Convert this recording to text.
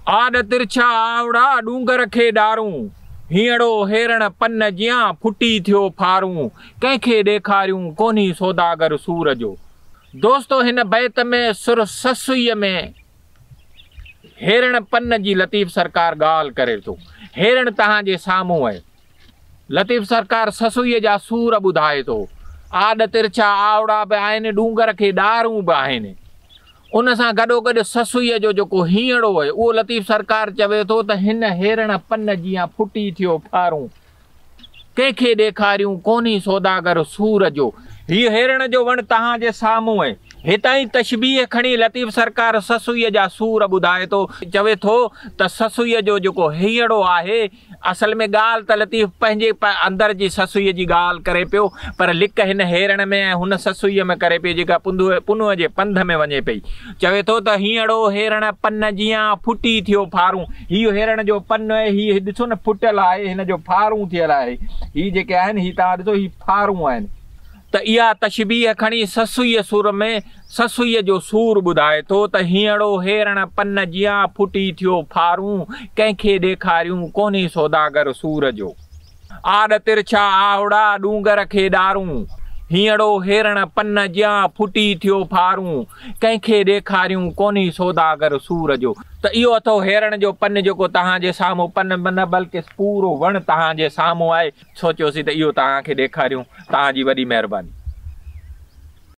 आड तिरछा आवड़ा डूंगर खे डारूं, हीअड़ो हेरण पन जियां फुटी थियो फारूं, कंहिंखे ॾेखारियूं कोन्ही सौदागर सूर जो। दोस्तो हिन बैत में सुर ससुईअ में हेरण पन जी लतीफ़ सरकार ॻाल्हि करे थो। हेरण तव्हांजे साम्हूं आहे। लतीफ़ सरकार ससुईअ जा सूर ॿुधाए थो। आड तिरछा आवड़ा बि आहिनि, डूंगर खे डारूं बि आहिनि। उन सां गॾोगॾु ससुईअ जो जेको हीअड़ो आहे उहो लतीफ़ सरकार चवे थो त हिन हेरण पन जियां फुटी थियो फारूं, कंहिंखे ॾेखारियूं कोन्ही सौदागर सूर जो। हीउ हेरण जो वण तव्हांजे साम्हूं आहे। हितां ई तशबीह खणी लतीफ़ सरकार ससुईअ जा सूर ॿुधाए थो। चवे थो त ससुईअ जो जेको हीअड़ो आहे, असल में ॻाल्हि त लतीफ़ पंहिंजे अंदर जी ससुईअ जी ॻाल्हि करे पियो, पर लिक हिन हेरण में ऐं हुन ससुईअ में करे पई जेका पुनुअ जे पंध में वञे पई। चवे थो त हीअड़ो हेरण पन जियां फुटी थियो फारूं। हीउ हेरण जो पन आहे, हीउ ॾिसो न फुटियल आहे, हिन जो फारूं थियल आहे। हीउ जेके आहिनि हीउ तव्हां ॾिसो हीउ फारूं आहिनि। त इहा तशबीह खणी ससुईअ सुर में ससुईअ जो सूर ॿुधाए थो त हीअड़ो हेरण पन जियां फुटी थियो फारूं, कंहिंखे ॾेखारियूं कोन्ही सौदागर सूर जो। आड तिरछा आवड़ा डूंगर खे डारूं, हीअड़ो हेरण पन जियां फुटी थियो फारूं, कंहिंखे ॾेखारियूं कोन्ही सौदागर सूर जो। त इहो अथव हेरण जो पन जेको तव्हांजे साम्हूं, पन न बल्कि पूरो वण तव्हांजे साम्हूं आहे। सोचियोसीं त इहो तव्हांखे ॾेखारियूं। तव्हांजी वॾी महिरबानी।